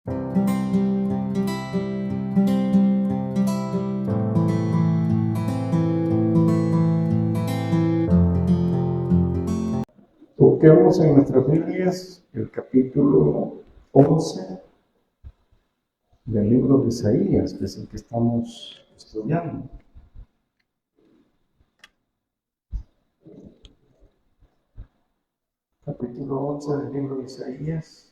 Busquemos en nuestras Biblias el capítulo 11 del libro de Isaías, que es el que estamos estudiando. Capítulo 11 del libro de Isaías.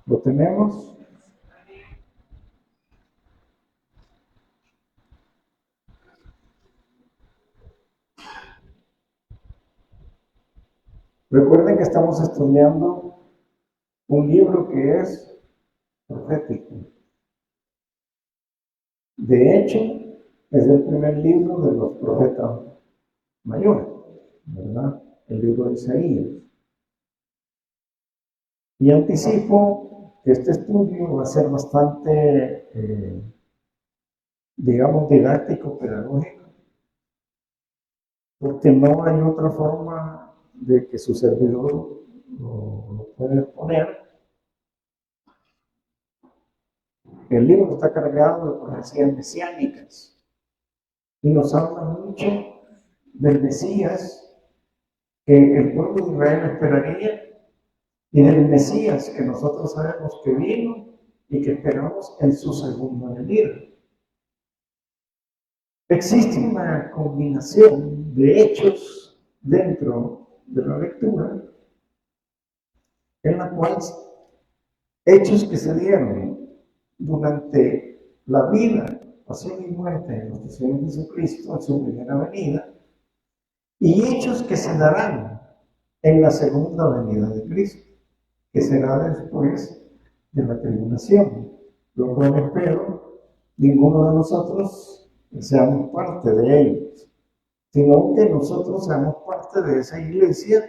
¿Lo tenemos? Recuerden que estamos estudiando un libro que es profético. De hecho, es el primer libro de los profetas mayores, ¿verdad? El libro de Isaías. Y anticipo que este estudio va a ser bastante, digamos, didáctico, pedagógico, porque no hay otra forma de que su servidor lo pueda exponer. El libro está cargado de profecías mesiánicas y nos habla mucho del Mesías que el pueblo de Israel esperaría y del Mesías que nosotros sabemos que vino y que esperamos en su segunda venida. Existe una combinación de hechos dentro de la lectura en la cual hechos que se dieron durante la vida, pasión y muerte de nuestro Señor Jesucristo en su primera venida, y hechos que se darán en la segunda venida de Cristo, que será después de la tribulación, lo cual espero ninguno de nosotros seamos parte de ellos, sino que nosotros seamos parte de esa iglesia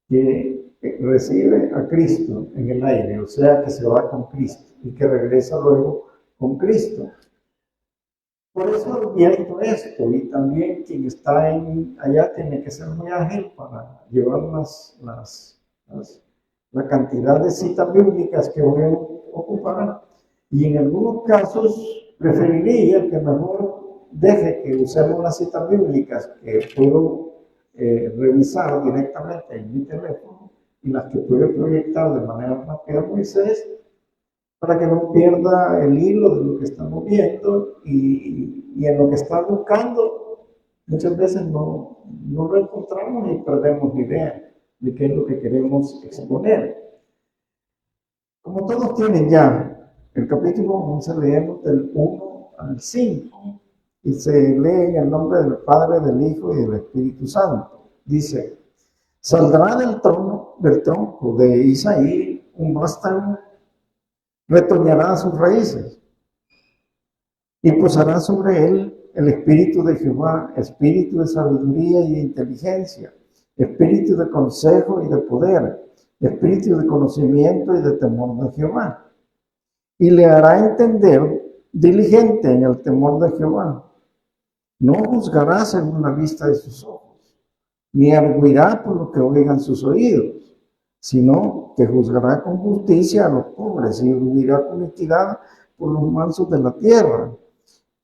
que recibe a Cristo en el aire, o sea, que se va con Cristo y que regresa luego con Cristo. Por eso advierto esto, y también quien está allá tiene que ser muy ágil para llevar la cantidad de citas bíblicas que voy a ocupar, y en algunos casos preferiría que mejor deje que usemos las citas bíblicas que puedo revisar directamente en mi teléfono y las que puedo proyectar de manera rápida a Moisés, para que no pierda el hilo de lo que estamos viendo y en lo que está buscando, muchas veces no lo encontramos y perdemos la idea de qué es lo que queremos exponer. Como todos tienen ya el capítulo 11, leemos del 1 al 5 y se lee en el nombre del Padre, del Hijo y del Espíritu Santo. Dice: saldrá del tronco de Isaí un vástago, retoñará sus raíces y posará sobre él el espíritu de Jehová, espíritu de sabiduría y de inteligencia, espíritu de consejo y de poder, espíritu de conocimiento y de temor de Jehová. Y le hará entender diligente en el temor de Jehová. No juzgará según la vista de sus ojos, ni arguirá por lo que oigan sus oídos, sino que juzgará con justicia a los pobres y vivirá con equidad por los mansos de la tierra.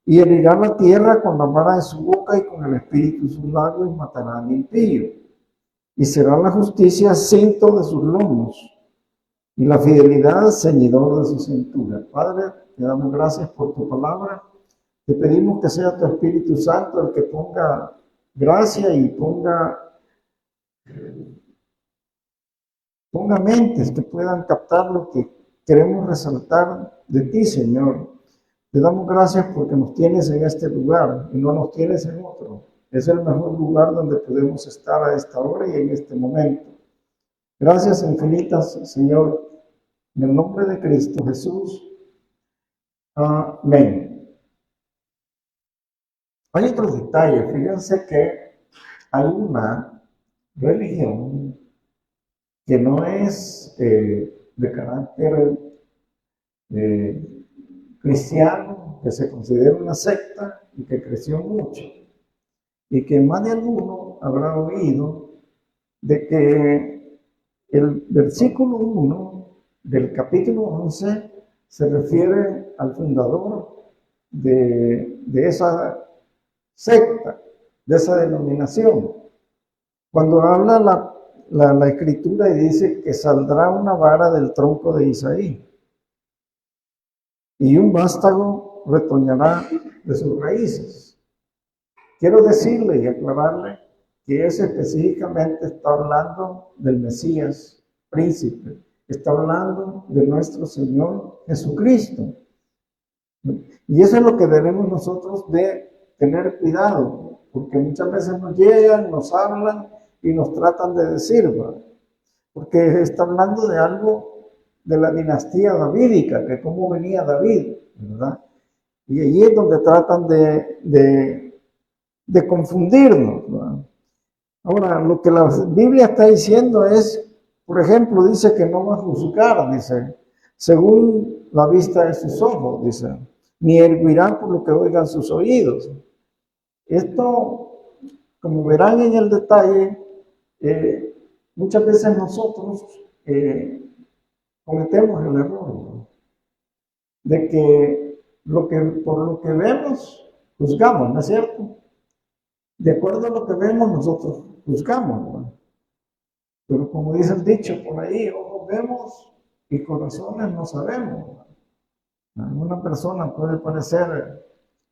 Y herirá la tierra con la vara de su boca y con el espíritu de sus labios matará al impío. Y será la justicia cinto de sus lomos y la fidelidad ceñidor de su cintura. Padre, te damos gracias por tu palabra. Te pedimos que sea tu Espíritu Santo el que ponga gracia y ponga mentes que puedan captar lo que queremos resaltar de ti, Señor. Te damos gracias porque nos tienes en este lugar y no nos tienes en otro. Es el mejor lugar donde podemos estar a esta hora y en este momento. Gracias infinitas, Señor, en el nombre de Cristo Jesús. Amén. Hay otro detalle. Fíjense que hay una religión que no es de carácter cristiano, que se considera una secta y que creció mucho. y que más de alguno habrá oído de que el versículo 1 del capítulo 11 se refiere al fundador de esa secta, de esa denominación. Cuando habla la escritura y dice que saldrá una vara del tronco de Isaí y un vástago retoñará de sus raíces. Quiero decirle y aclararle que ese específicamente está hablando del Mesías, príncipe, está hablando de nuestro Señor Jesucristo. Y eso es lo que debemos nosotros de tener cuidado, porque muchas veces nos llegan, nos hablan y nos tratan de decir, ¿verdad? Porque está hablando de algo de la dinastía davídica, que cómo venía David, ¿verdad? Y allí es donde tratan de confundirnos, ¿verdad? Ahora, lo que la Biblia está diciendo es, por ejemplo, dice que no va a juzgar, dice, según la vista de sus ojos, dice, ni erguirán por lo que oigan sus oídos. Esto, como verán en el detalle, muchas veces nosotros cometemos el error, ¿no? De que por lo que vemos, juzgamos, ¿no es cierto? De acuerdo a lo que vemos, nosotros juzgamos, ¿no? Pero como dice el dicho por ahí, ojos vemos y corazones no sabemos, ¿no? Una persona puede parecer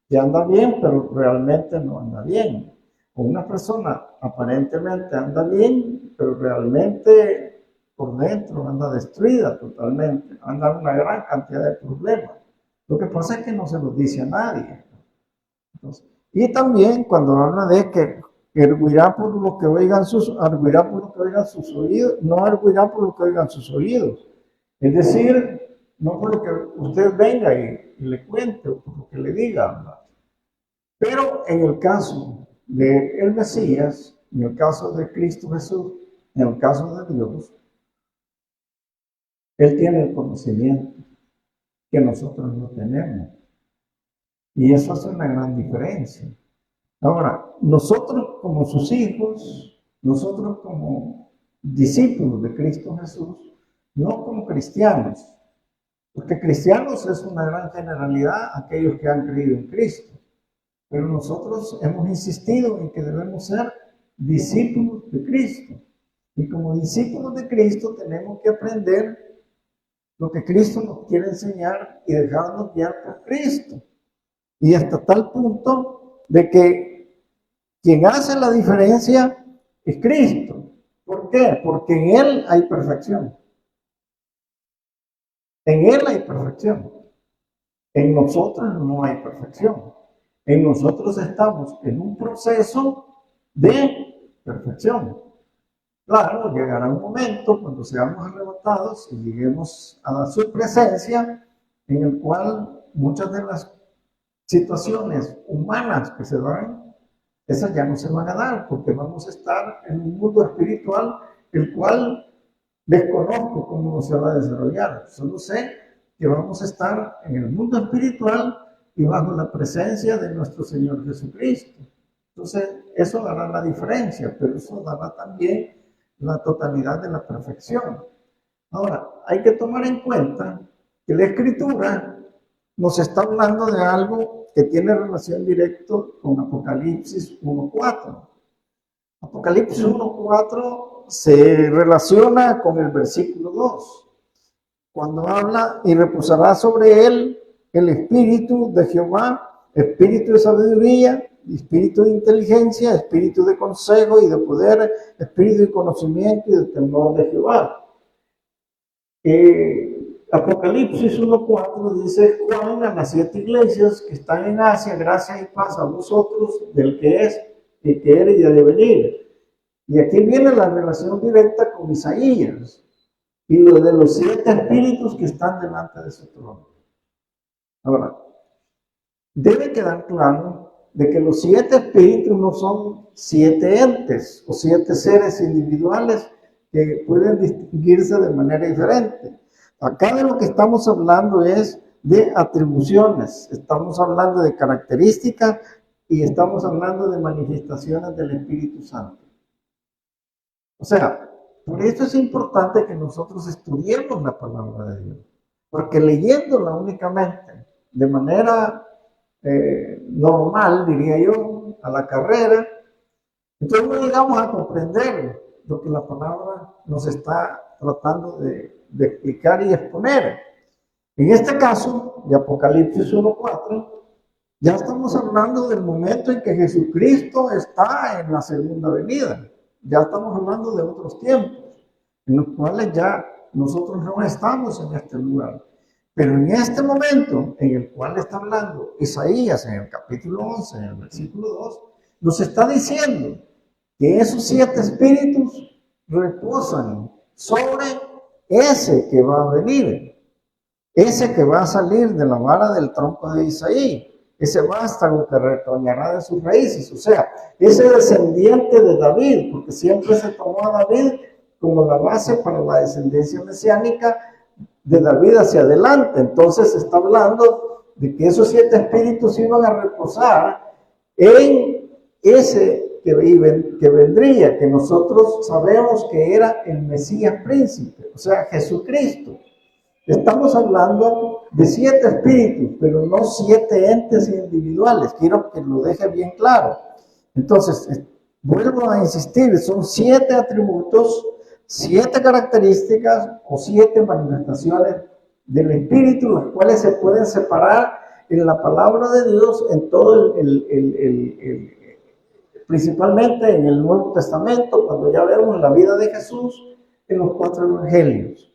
que anda bien, pero realmente no anda bien. O una persona aparentemente anda bien, pero realmente por dentro anda destruida totalmente, anda una gran cantidad de problemas. Lo que pasa es que no se los dice a nadie. Entonces, y también cuando habla de que arguirá por lo que oigan sus oídos, no arguirá por lo que oigan sus oídos. Es decir, no por lo que usted venga y le cuente o por lo que le diga. Pero en el caso del Mesías, en el caso de Cristo Jesús, en el caso de Dios, Él tiene el conocimiento que nosotros no tenemos. Y eso hace una gran diferencia. Ahora, nosotros como sus hijos, nosotros como discípulos de Cristo Jesús, no como cristianos, porque cristianos es una gran generalidad aquellos que han creído en Cristo. Pero nosotros hemos insistido en que debemos ser discípulos de Cristo. Y como discípulos de Cristo tenemos que aprender lo que Cristo nos quiere enseñar y dejarnos guiar por Cristo. Y hasta tal punto de que quien hace la diferencia es Cristo. ¿Por qué? Porque en Él hay perfección. En Él hay perfección. En nosotros no hay perfección. En nosotros estamos en un proceso de perfección. Claro, llegará un momento cuando seamos arrebatados y lleguemos a su presencia, en el cual muchas de las situaciones humanas que se dan, esas ya no se van a dar, porque vamos a estar en un mundo espiritual, el cual desconozco cómo se va a desarrollar. Solo sé que vamos a estar en el mundo espiritual y bajo la presencia de nuestro Señor Jesucristo. Entonces, eso dará la diferencia, pero eso dará también la totalidad de la perfección. Ahora, hay que tomar en cuenta que la Escritura nos está hablando de algo que tiene relación directa con Apocalipsis 1:4. Apocalipsis 1:4 se relaciona con el versículo 2, cuando habla y reposará sobre él el espíritu de Jehová, espíritu de sabiduría, espíritu de inteligencia, espíritu de consejo y de poder, espíritu de conocimiento y de temor de Jehová. Apocalipsis 1:4 dice: Juan a las 7 iglesias que están en Asia, gracia y paz a vosotros, del que es, el que era y ha de venir. Y aquí viene la relación directa con Isaías y lo de los 7 espíritus que están delante de su trono. Ahora, debe quedar claro de que los 7 espíritus no son 7 entes o 7 seres individuales que pueden distinguirse de manera diferente. Acá de lo que estamos hablando es de atribuciones, estamos hablando de características y estamos hablando de manifestaciones del Espíritu Santo. O sea, por eso es importante que nosotros estudiemos la palabra de Dios, porque leyéndola únicamente de manera normal, diría yo, a la carrera, entonces no llegamos a comprender lo que la palabra nos está tratando de explicar y exponer. En este caso, de Apocalipsis 1:4, ya estamos hablando del momento en que Jesucristo está en la segunda venida. Ya estamos hablando de otros tiempos, en los cuales ya nosotros no estamos en este lugar. Pero en este momento en el cual está hablando Isaías en el capítulo 11, en el versículo 2, nos está diciendo que esos 7 espíritus reposan sobre ese que va a venir, ese que va a salir de la vara del tronco de Isaí, ese vástago que retoñará de sus raíces, o sea, ese descendiente de David, porque siempre se tomó a David como la base para la descendencia mesiánica de David hacia adelante. Entonces está hablando de que esos 7 espíritus iban a reposar en ese que vendría, que nosotros sabemos que era el Mesías príncipe, o sea, Jesucristo. Estamos hablando de 7 espíritus, pero no 7 entes individuales. Quiero que lo deje bien claro. Entonces, vuelvo a insistir, son 7 atributos, 7 características o 7 manifestaciones del espíritu, las cuales se pueden separar en la palabra de Dios, en todo principalmente en el Nuevo Testamento, cuando ya vemos la vida de Jesús en los 4 evangelios.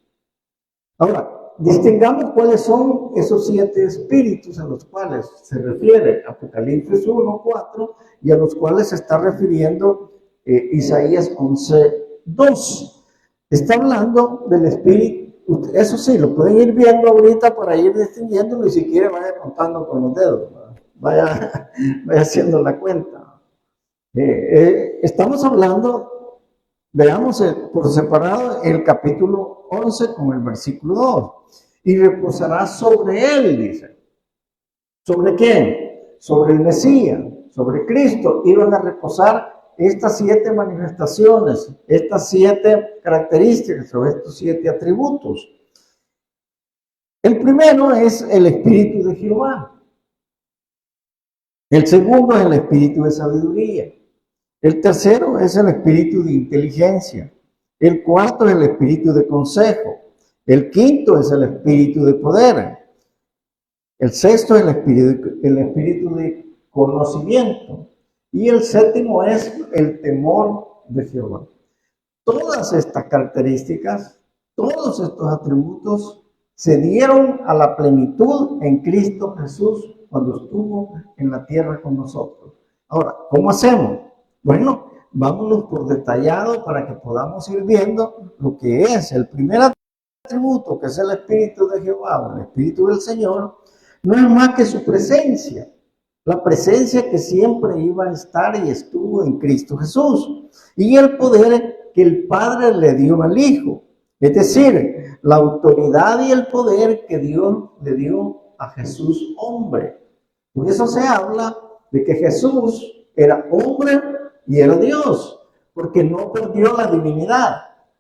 Ahora, distingamos cuáles son esos 7 espíritus a los cuales se refiere Apocalipsis 1:4 y a los cuales se está refiriendo Isaías 11:2. Está hablando del espíritu, eso sí, lo pueden ir viendo ahorita para ir distinguiéndolo, y si quiere vaya contando con los dedos, vaya haciendo la cuenta. Estamos hablando, veamos por separado el capítulo 11 con el versículo 2. Y reposará sobre él, dice. ¿Sobre quién? Sobre el Mesías, sobre Cristo. Iban a reposar estas 7 manifestaciones, estas 7 características o estos 7 atributos. El primero es el Espíritu de Jehová. El segundo es el Espíritu de sabiduría. El tercero es el Espíritu de inteligencia. El cuarto es el Espíritu de consejo. El quinto es el Espíritu de poder. El sexto es el espíritu de conocimiento. Y el séptimo es el temor de Jehová. Todas estas características, todos estos atributos se dieron a la plenitud en Cristo Jesús cuando estuvo en la tierra con nosotros. Ahora, ¿cómo hacemos? Bueno, vámonos por detallado para que podamos ir viendo lo que es el primer atributo, que es el Espíritu de Jehová, o el Espíritu del Señor. No es más que su presencia, la presencia que siempre iba a estar y estuvo en Cristo Jesús, y el poder que el Padre le dio al Hijo, es decir, la autoridad y el poder que Dios le dio a Jesús hombre. Por eso se habla de que Jesús era hombre y era Dios, porque no perdió la divinidad,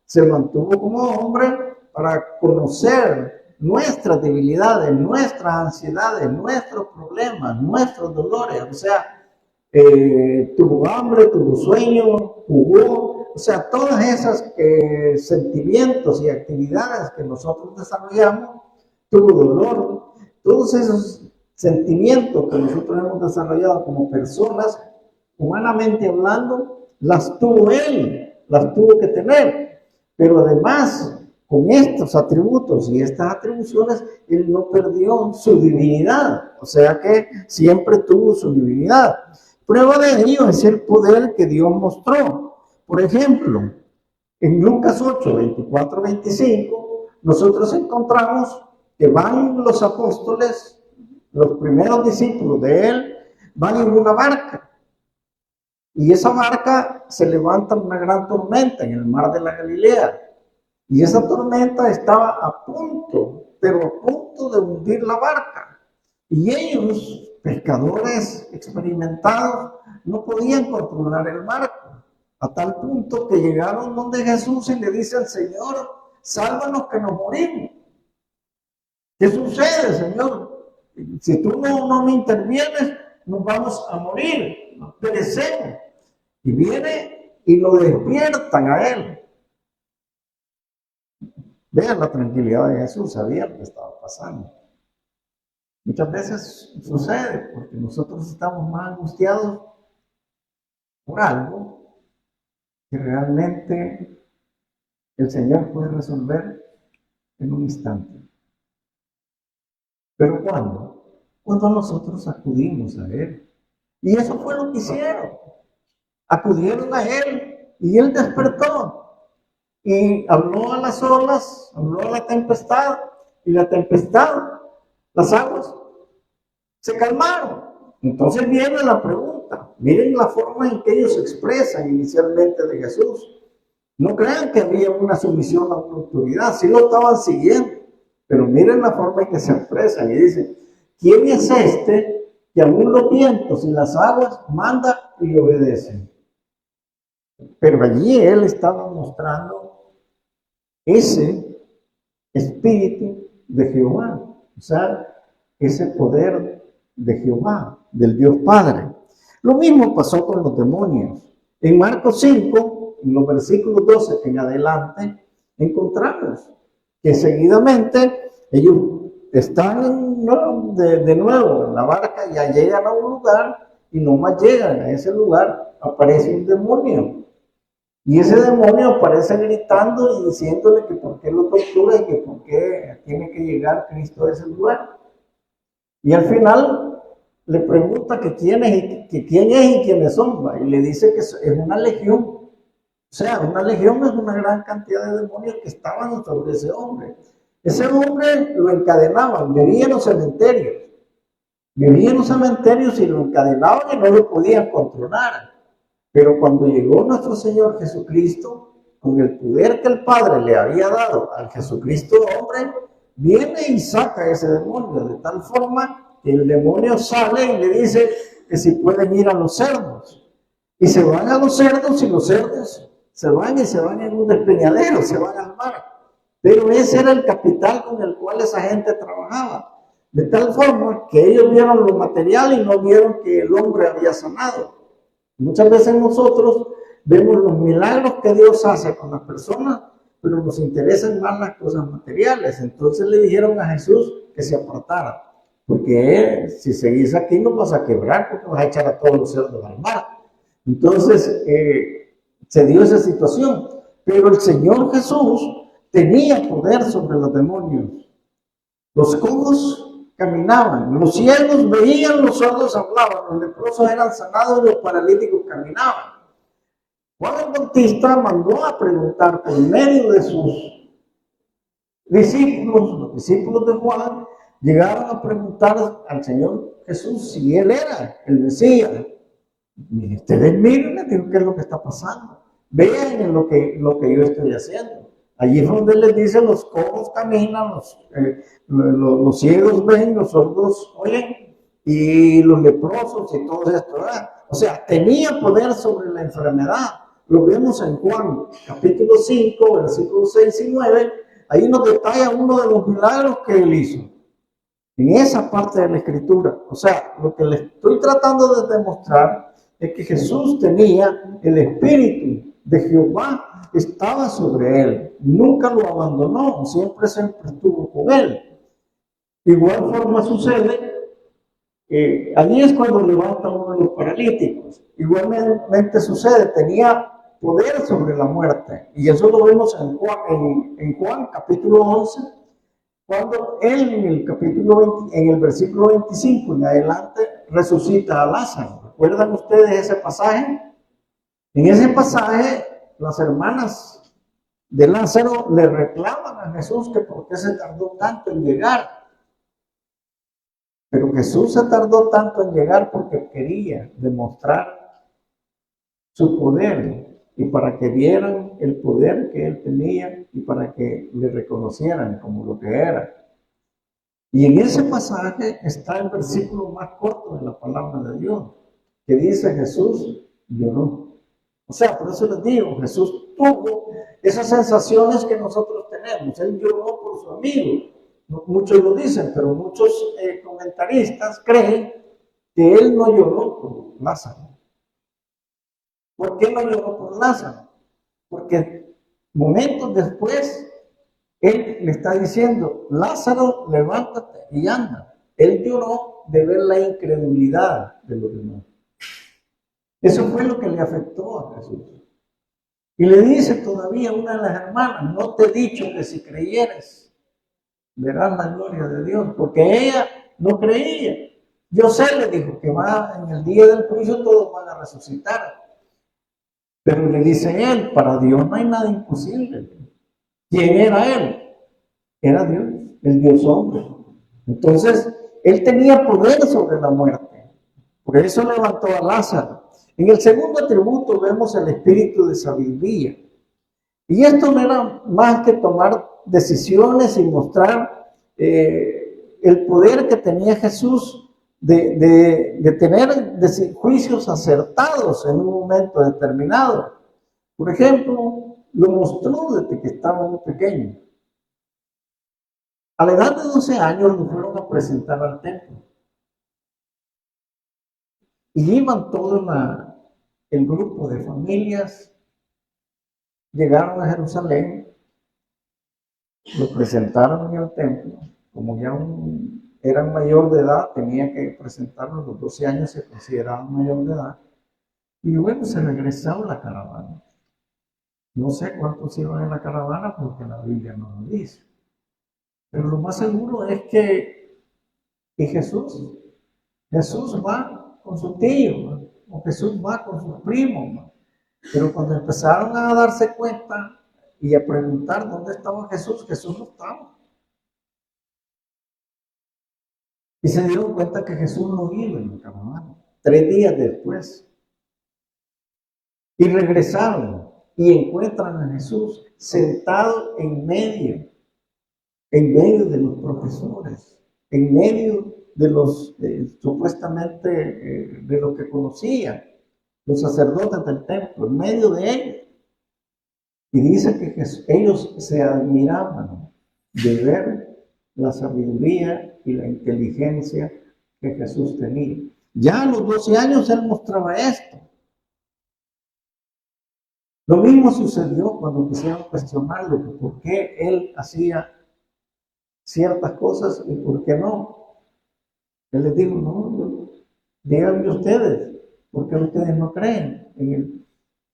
se mantuvo como hombre para conocer nuestras debilidades, nuestras ansiedades, nuestros problemas, nuestros dolores. O sea, tuvo hambre, tuvo sueño, jugó, o sea, todas esas sentimientos y actividades que nosotros desarrollamos, tuvo dolor, todos esos sentimientos que nosotros hemos desarrollado como personas, humanamente hablando, las tuvo él, las tuvo que tener, pero además, con estos atributos y estas atribuciones, él no perdió su divinidad, o sea que siempre tuvo su divinidad. Prueba de ello es el poder que Dios mostró. Por ejemplo, en Lucas 8, 24, 25, nosotros encontramos que van los apóstoles, los primeros discípulos de él, van en una barca. Y esa barca se levanta una gran tormenta en el mar de la Galilea. Y esa tormenta estaba a punto, pero a punto de hundir la barca. Y ellos pescadores experimentados no podían controlar el barco, a tal punto que llegaron donde Jesús y le dice al Señor: sálvanos que nos morimos. ¿Qué sucede, Señor? Si tú no me intervienes, nos vamos a morir, nos perecemos. Y viene y lo despiertan a él. Vean la tranquilidad de Jesús, sabía lo que estaba pasando. Muchas veces sucede porque nosotros estamos más angustiados por algo que realmente el Señor puede resolver en un instante. ¿Pero cuándo? Cuando nosotros acudimos a Él. Y eso fue lo que hicieron. Acudieron a Él y Él despertó. Y habló a las olas, habló a la tempestad, y la tempestad, las aguas, se calmaron. Entonces viene la pregunta. Miren la forma en que ellos se expresan inicialmente de Jesús. No crean que había una sumisión a una autoridad, sí lo estaban siguiendo. Pero miren la forma en que se expresan y dicen: ¿quién es este que aún los vientos y las aguas manda y obedecen? Pero allí él estaba mostrando ese espíritu de Jehová, o sea, ese poder de Jehová, del Dios Padre. Lo mismo pasó con los demonios. En Marcos 5, en los versículos 12 en adelante, encontramos que seguidamente ellos están de nuevo en la barca, ya llegan a un lugar y no más llegan a ese lugar, aparece un demonio. Y ese demonio aparece gritando y diciéndole que por qué lo tortura y que por qué tiene que llegar Cristo a ese lugar. Y al final le pregunta que quién es y quiénes son, y le dice que es una legión. O sea, una legión es una gran cantidad de demonios que estaban sobre ese hombre. Ese hombre lo encadenaban, vivía en los cementerios. Vivía en los cementerios y lo encadenaban y no lo podían controlar. Pero cuando llegó nuestro Señor Jesucristo, con el poder que el Padre le había dado al Jesucristo hombre, viene y saca ese demonio, de tal forma que el demonio sale y le dice que si pueden ir a los cerdos. Y se van a los cerdos y los cerdos se van en un despeñadero, se van al mar. Pero ese era el capital con el cual esa gente trabajaba. De tal forma que ellos vieron lo material y no vieron que el hombre había sanado. Muchas veces nosotros vemos los milagros que Dios hace con las personas, pero nos interesan más las cosas materiales. Entonces le dijeron a Jesús que se apartara, porque si seguís aquí nos vas a quebrar, porque vas a echar a todos los cerdos al mar. Entonces se dio esa situación, pero el Señor Jesús tenía poder sobre los demonios. Los cojos caminaban, los ciegos veían, los sordos hablaban, los leprosos eran sanados y los paralíticos caminaban. Juan el Bautista mandó a preguntar por medio de sus discípulos, los discípulos de Juan, llegaron a preguntar al Señor Jesús si Él era el Mesías. Ustedes miren, les digo, ¿qué es lo que está pasando? Vean lo que yo estoy haciendo. Allí es donde les dice: los cojos caminan, los ciegos ven, los sordos oyen, y los leprosos y todo esto, ¿verdad? O sea, tenía poder sobre la enfermedad. Lo vemos en Juan, capítulo 5, versículos 6 y 9. Ahí nos detalla uno de los milagros que él hizo. En esa parte de la Escritura. O sea, lo que les estoy tratando de demostrar es que Jesús tenía el Espíritu de Jehová, estaba sobre él, nunca lo abandonó, siempre estuvo con él. De igual forma sucede, allí es cuando levanta uno de los paralíticos. Igualmente sucede, tenía poder sobre la muerte, y eso lo vemos en Juan capítulo 11, cuando él en el versículo 25 en adelante resucita a Lázaro. ¿Recuerdan ustedes ese pasaje? En ese pasaje, las hermanas de Lázaro le reclaman a Jesús que por qué se tardó tanto en llegar. Pero Jesús se tardó tanto en llegar porque quería demostrar su poder y para que vieran el poder que él tenía y para que le reconocieran como lo que era. Y en ese pasaje está el versículo más corto de la palabra de Dios, que dice Jesús lloró. O sea, por eso les digo, Jesús tuvo esas sensaciones que nosotros tenemos. Él lloró por su amigo. Muchos lo dicen, pero muchos comentaristas creen que él no lloró por Lázaro. ¿Por qué no lloró por Lázaro? Porque momentos después él le está diciendo, Lázaro, levántate y anda. Él lloró de ver la incredulidad de los demás. Eso fue lo que le afectó a Jesús. Y le dice todavía una de las hermanas, no te he dicho que si creyeres, verás la gloria de Dios, porque ella no creía. Yo sé, le dijo, que va en el día del juicio todos van a resucitar. Pero le dice él, para Dios no hay nada imposible. ¿Quién era él? Era Dios, el Dios hombre. Entonces, él tenía poder sobre la muerte. Por eso levantó a Lázaro. En el segundo atributo vemos el espíritu de sabiduría. Y esto no era más que tomar decisiones y mostrar el poder que tenía Jesús de tener juicios acertados en un momento determinado. Por ejemplo, lo mostró desde que estaba muy pequeño. A la edad de 12 años lo fueron a presentar al templo. Y iban todo el grupo de familias, llegaron a Jerusalén, lo presentaron en el templo. Como ya eran mayor de edad, tenía que presentarlo, los 12 años se consideraban mayor de edad. Y luego se regresaba a la caravana. No sé cuántos iban en la caravana porque la Biblia no lo dice. Pero lo más seguro es que Jesús va con su tío, o Jesús va con sus primos. Pero cuando empezaron a darse cuenta y a preguntar dónde estaba Jesús, Jesús no estaba. Y se dieron cuenta que Jesús no iba en la caravana. 3 días después. Y regresaron y encuentran a Jesús sentado en medio de los profesores, en medio de los supuestamente de los que conocían, los sacerdotes del templo, en medio de ellos. Y dice que ellos se admiraban de ver la sabiduría y la inteligencia que Jesús tenía. Ya a los 12 años él mostraba esto. Lo mismo sucedió cuando quisieron cuestionarlo, por qué él hacía ciertas cosas y por qué no. Él les dijo, no, díganme ustedes, ¿por qué ustedes no creen en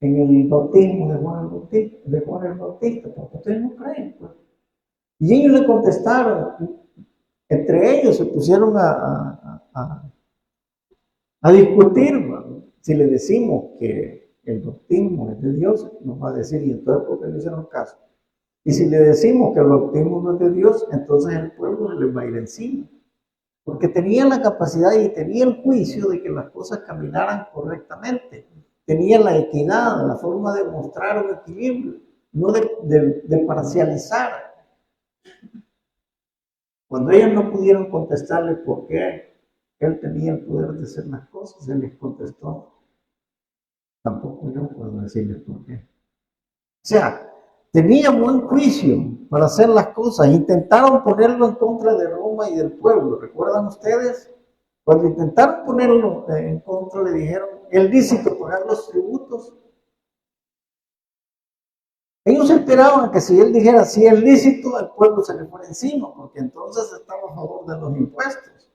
el bautismo de Juan el Bautista? Porque ustedes no creen. Pues. Y ellos le contestaron, entre ellos se pusieron a discutir, ¿no? Si le decimos que el bautismo es de Dios, nos va a decir, y entonces ¿por qué no hicieron caso? Y si le decimos que el bautismo no es de Dios, entonces el pueblo les va a ir encima. Porque tenía la capacidad y tenía el juicio de que las cosas caminaran correctamente. Tenía la equidad, la forma de mostrar un equilibrio, no de parcializar. Cuando ellos no pudieron contestarle por qué él tenía el poder de hacer las cosas, él les contestó, tampoco yo puedo decirles por qué. O sea, tenía buen juicio para hacer las cosas. Intentaron ponerlo en contra de Roma y del pueblo. ¿Recuerdan ustedes? Cuando intentaron ponerlo en contra, le dijeron, ¿es lícito pagar los tributos? Ellos esperaban que si él dijera, sí es lícito, el pueblo se le fuera encima, porque entonces estaba a favor de los impuestos.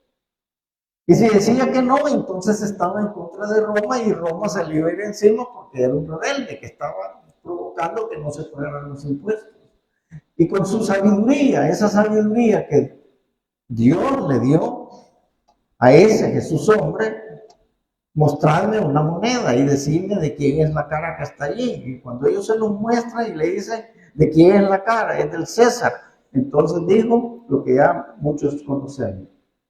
Y si decía que no, entonces estaba en contra de Roma y Roma se le iba a ir encima porque era un rebelde que estaba provocando que no se pagaran los impuestos. Y con su sabiduría, esa sabiduría que Dios le dio a ese Jesús hombre, mostrarle una moneda y decirle de quién es la cara que está allí. Y cuando ellos se lo muestran y le dicen de quién es la cara, es del César. Entonces dijo lo que ya muchos conocemos.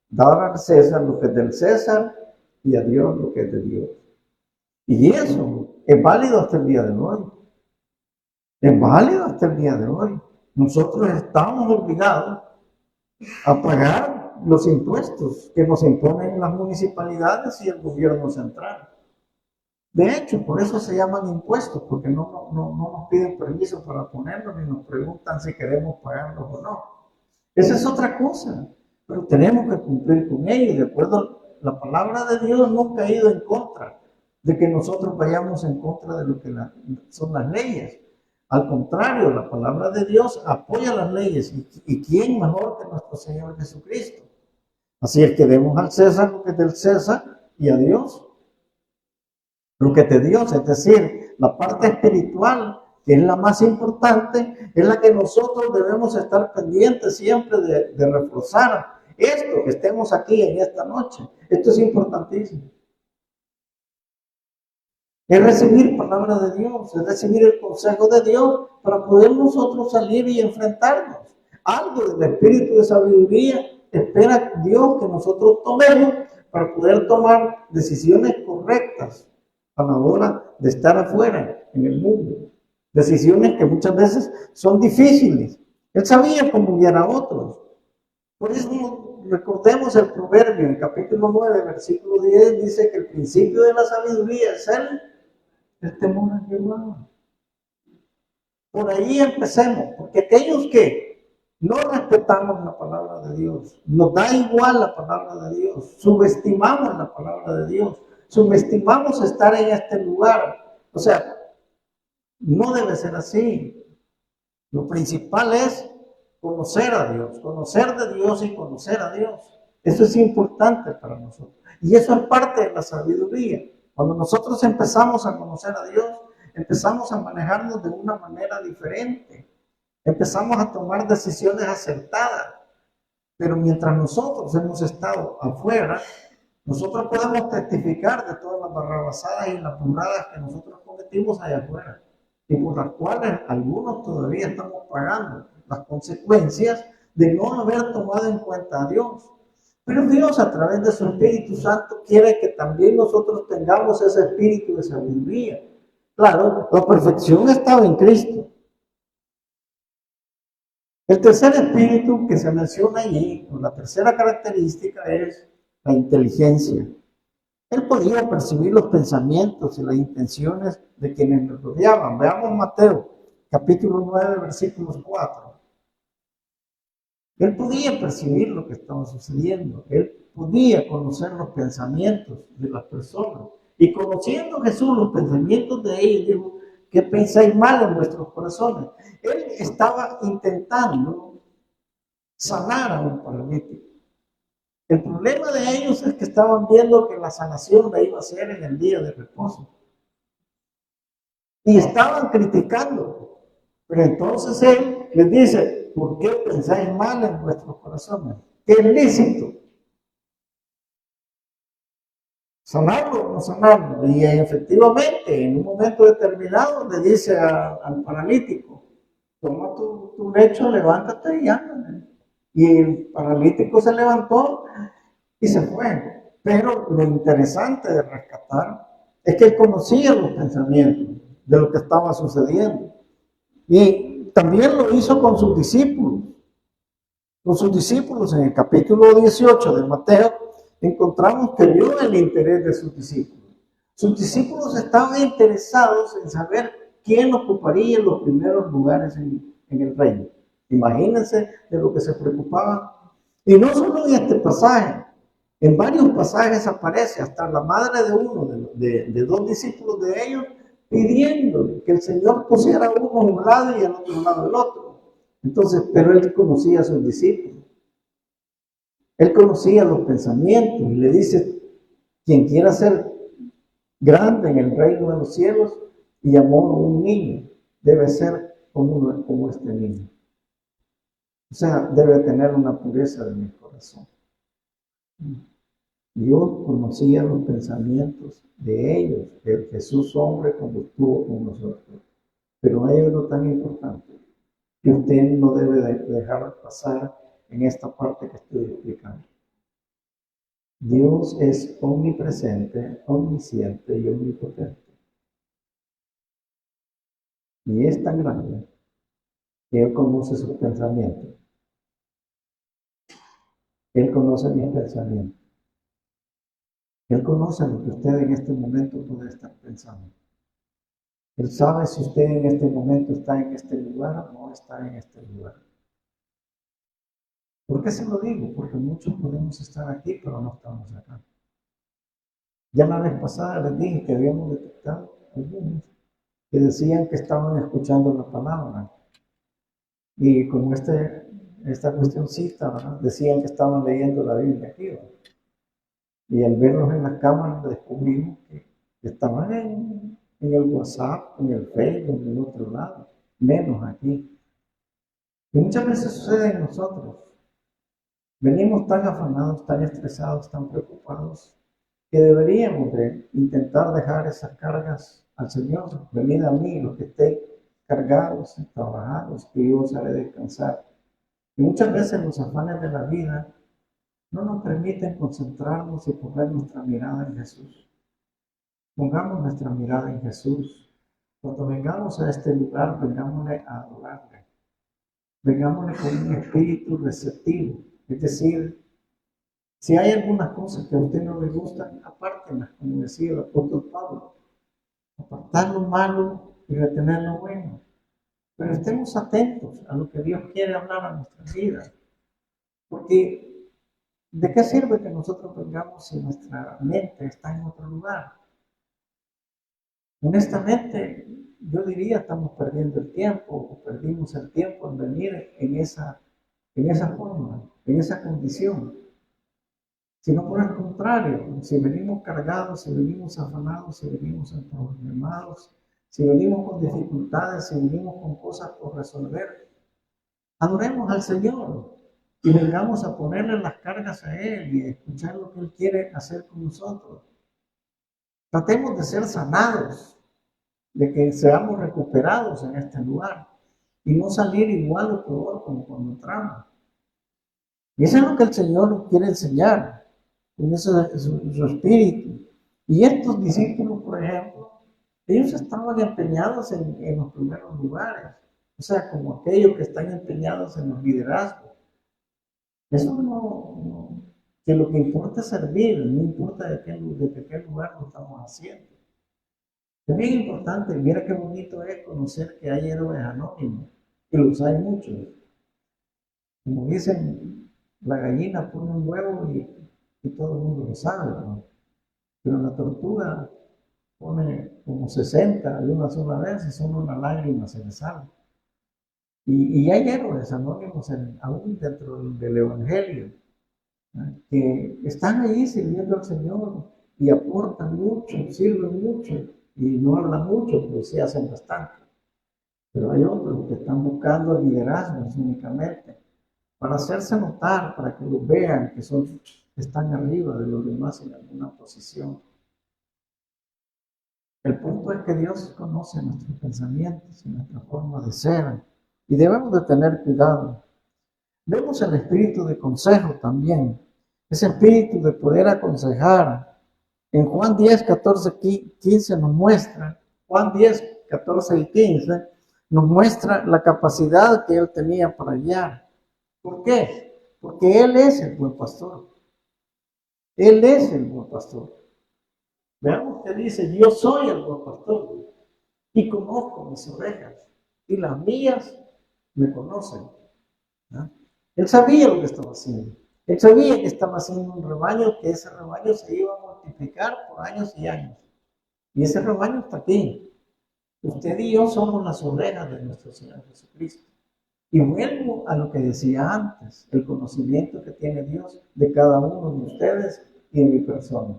Dar al César lo que es del César y a Dios lo que es de Dios. Y eso es válido hasta el día de hoy. Es válido hasta el día de hoy. Nosotros estamos obligados a pagar los impuestos que nos imponen las municipalidades y el gobierno central. De hecho, por eso se llaman impuestos, porque no nos piden permiso para ponerlos ni nos preguntan si queremos pagarlos o no. Esa es otra cosa, pero tenemos que cumplir con ello. De acuerdo, la palabra de Dios nunca ha ido en contra de que nosotros vayamos en contra de lo que son las leyes. Al contrario, la palabra de Dios apoya las leyes. ¿Y quién mejor que nuestro Señor Jesucristo? Así es que demos al César lo que es del César y a Dios lo que es de Dios. Es decir, la parte espiritual, que es la más importante, es la que nosotros debemos estar pendientes siempre de reforzar. Esto, que estemos aquí en esta noche, esto es importantísimo. Es recibir palabra de Dios, es recibir el consejo de Dios para poder nosotros salir y enfrentarnos. Algo del espíritu de sabiduría espera Dios que nosotros tomemos para poder tomar decisiones correctas a la hora de estar afuera en el mundo. Decisiones que muchas veces son difíciles. Él sabía cómo guiar a otros. Por eso recordemos el proverbio en capítulo 9, versículo 10, dice que el principio de la sabiduría es el temor a Jehová. Por ahí empecemos, porque aquellos que no respetamos la palabra de Dios, nos da igual la palabra de Dios, subestimamos la palabra de Dios, subestimamos estar en este lugar. O sea, no debe ser así. Lo principal es conocer a Dios, conocer de Dios y conocer a Dios. Eso es importante para nosotros. Y eso es parte de la sabiduría. Cuando nosotros empezamos a conocer a Dios, empezamos a manejarnos de una manera diferente. Empezamos a tomar decisiones acertadas. Pero mientras nosotros hemos estado afuera, nosotros podemos testificar de todas las barrabasadas y las burradas que nosotros cometimos allá afuera, y por las cuales algunos todavía estamos pagando las consecuencias de no haber tomado en cuenta a Dios. Pero Dios, a través de su Espíritu Santo, quiere que también nosotros tengamos ese espíritu de sabiduría. Claro, la perfección estaba en Cristo. El tercer espíritu que se menciona allí, o la tercera característica, es la inteligencia. Él podía percibir los pensamientos y las intenciones de quienes lo rodeaban. Veamos Mateo, capítulo 9, versículos 4. Él podía percibir lo que estaba sucediendo. Él podía conocer los pensamientos de las personas. Y conociendo Jesús los pensamientos de ellos, dijo, ¿qué pensáis mal en vuestros corazones? Él estaba intentando sanar a un paralítico. El problema de ellos es que estaban viendo que la sanación la iba a hacer en el día de reposo. Y estaban criticando. Pero entonces él les dice, ¿por qué pensáis mal en vuestros corazones? ¿Qué es lícito? ¿Sanarlo o no sanarlo? Y efectivamente, en un momento determinado, le dice al paralítico, toma tu lecho, levántate y anda. Y el paralítico se levantó y se fue. Pero lo interesante de rescatar es que él conocía los pensamientos de lo que estaba sucediendo. Y también lo hizo con sus discípulos. Con sus discípulos en el capítulo 18 de Mateo encontramos que vio el interés de sus discípulos. Sus discípulos estaban interesados en saber quién ocuparía los primeros lugares en el reino. Imagínense de lo que se preocupaban. Y no solo en este pasaje, en varios pasajes aparece hasta la madre de uno, de dos discípulos de ellos, pidiéndole que el Señor pusiera a uno a un lado y al otro lado del otro. Entonces, pero él conocía a sus discípulos. Él conocía los pensamientos y le dice, quien quiera ser grande en el reino de los cielos y llamó a un niño, debe ser como este niño. O sea, debe tener una pureza de mi corazón. Dios conocía los pensamientos de ellos, de Jesús hombre cuando estuvo con nosotros. Pero hay algo tan importante que usted no debe dejar pasar en esta parte que estoy explicando. Dios es omnipresente, omnisciente y omnipotente. Y es tan grande que Él conoce sus pensamientos. Él conoce mis pensamientos. Él conoce lo que usted en este momento puede estar pensando. Él sabe si usted en este momento está en este lugar o no está en este lugar. ¿Por qué se lo digo? Porque muchos podemos estar aquí, pero no estamos acá. Ya la vez pasada les dije que habíamos detectado algunos que decían que estaban escuchando la palabra. Y como esta cuestioncita, ¿verdad? Decían que estaban leyendo la Biblia aquí, ¿verdad? Y al verlos en las cámaras descubrimos que estaban en el WhatsApp, en el Facebook, en el otro lado, menos aquí. Y muchas veces sucede en nosotros. Venimos tan afanados, tan estresados, tan preocupados, que deberíamos de intentar dejar esas cargas al Señor. Venid a mí, los que estén cargados, trabajados, que yo os haré descansar. Y muchas veces los afanes de la vida no nos permiten concentrarnos y poner nuestra mirada en Jesús. Pongamos nuestra mirada en Jesús. Cuando vengamos a este lugar, vengámosle a adorarle. Vengámosle con un espíritu receptivo. Es decir, si hay algunas cosas que a usted no le gustan, apártenlas, como decía el apóstol Pablo. Apartar lo malo y retener lo bueno. Pero estemos atentos a lo que Dios quiere hablar a nuestras vidas. Porque, ¿de qué sirve que nosotros vengamos si nuestra mente está en otro lugar? Honestamente, yo diría estamos perdiendo el tiempo, o perdimos el tiempo en venir en esa forma, en esa condición. Sino por el contrario, si venimos cargados, si venimos afanados, si venimos problemados, si venimos con dificultades, si venimos con cosas por resolver, adoremos al Señor y vengamos a ponerle las cargas a Él y a escuchar lo que Él quiere hacer con nosotros. Tratemos de ser sanados, de que seamos recuperados en este lugar y no salir igual o peor como cuando entramos. Y eso es lo que el Señor nos quiere enseñar, con su espíritu. Y estos discípulos, por ejemplo, ellos estaban empeñados en los primeros lugares, o sea, como aquellos que están empeñados en los liderazgos. Eso no, que lo que importa es servir, no importa de qué lugar lo estamos haciendo. Es bien importante, mira qué bonito es conocer que hay héroes anónimos, que los hay muchos. Como dicen, la gallina pone un huevo y todo el mundo lo sabe, ¿no? Pero la tortuga pone como 60 de una sola vez y solo una lágrima se le sale. Y hay héroes anónimos aún dentro del Evangelio, ¿no? Que están ahí sirviendo al Señor y aportan mucho, sirven mucho y no hablan mucho, pero sí hacen bastante. Pero hay otros que están buscando liderazgos únicamente para hacerse notar, para que los vean que están arriba de los demás en alguna posición. El punto es que Dios conoce nuestros pensamientos y nuestra forma de ser y debemos de tener cuidado. Vemos el espíritu de consejo también, ese espíritu de poder aconsejar. En Juan 10, 14, 15 nos muestra, Juan 10, 14 y 15 nos muestra la capacidad que él tenía para guiar. ¿Por qué? Porque él es el buen pastor. Él es el buen pastor. Veamos que dice, yo soy el buen pastor y conozco mis ovejas y las mías me conocen. ¿No? Él sabía lo que estaba haciendo. Él sabía que estaba haciendo un rebaño, que ese rebaño se iba a multiplicar por años y años. Y ese rebaño está aquí. Usted y yo somos las ovejas de nuestro Señor Jesucristo. Y vuelvo a lo que decía antes, el conocimiento que tiene Dios de cada uno de ustedes y de mi persona.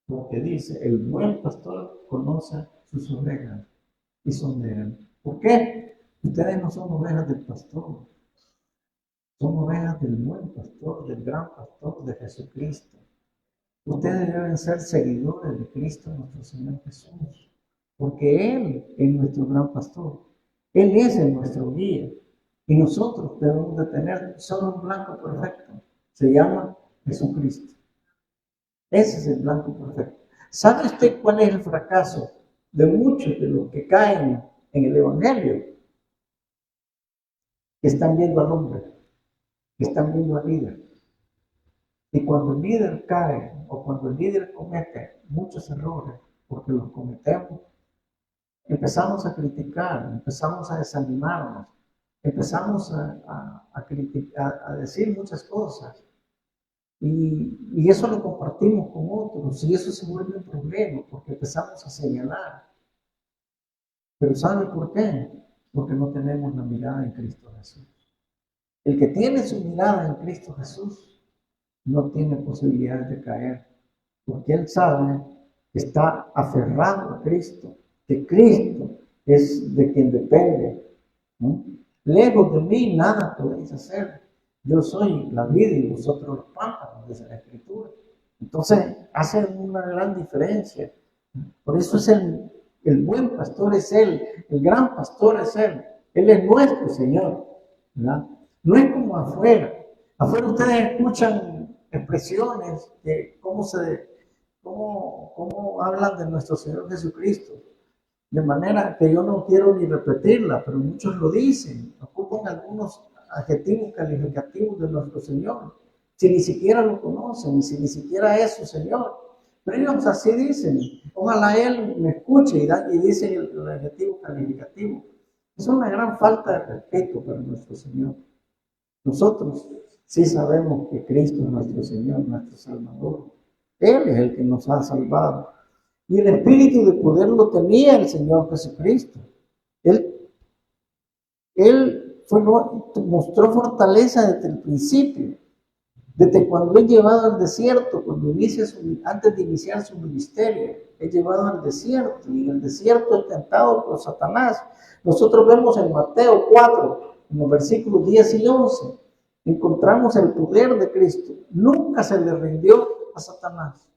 Porque dice, el buen pastor conoce sus ovejas y son de él. ¿Por qué? Ustedes no son ovejas del pastor, son ovejas del buen pastor, del gran pastor de Jesucristo. Ustedes deben ser seguidores de Cristo nuestro Señor Jesús, porque Él es nuestro gran pastor. Él es nuestro guía. Y nosotros debemos de tener solo un blanco perfecto. Se llama Jesucristo. Ese es el blanco perfecto. ¿Sabe usted cuál es el fracaso de muchos de los que caen en el Evangelio? Que están viendo al hombre, que están viendo al líder. Y cuando el líder cae o cuando el líder comete muchos errores, porque los cometemos, empezamos a criticar, empezamos a desanimarnos, empezamos a decir muchas cosas. Y eso lo compartimos con otros y eso se vuelve un problema porque empezamos a señalar. Pero ¿sabe por qué? Porque no tenemos la mirada en Cristo Jesús. El que tiene su mirada en Cristo Jesús no tiene posibilidad de caer, porque él sabe que está aferrado a Cristo, que Cristo es de quien depende. ¿No? Lejos de mí nada podéis hacer. Yo soy la vida y vosotros los pámpanos, dice la Escritura. Entonces hace una gran diferencia. Por eso es el buen pastor es Él, el gran pastor es Él. Él es nuestro Señor, ¿verdad? No es como afuera. Afuera ustedes escuchan expresiones de cómo hablan de nuestro Señor Jesucristo. De manera que yo no quiero ni repetirla, pero muchos lo dicen, ocupan algunos adjetivos calificativos de nuestro Señor, si ni siquiera lo conocen, si ni siquiera es su Señor. Pero ellos así dicen, ojalá Él me escuche y dice el adjetivo calificativo. Es una gran falta de respeto para nuestro Señor. Nosotros sí sabemos que Cristo es nuestro Señor, nuestro Salvador. Él es el que nos ha salvado. Y el espíritu de poder lo tenía el Señor Jesucristo. Él mostró fortaleza desde el principio, desde cuando es llevado al desierto, antes de iniciar su ministerio, es llevado al desierto y en el desierto es tentado por Satanás. Nosotros vemos en Mateo 4, en los versículos 10 y 11, encontramos el poder de Cristo. Nunca se le rindió a Satanás.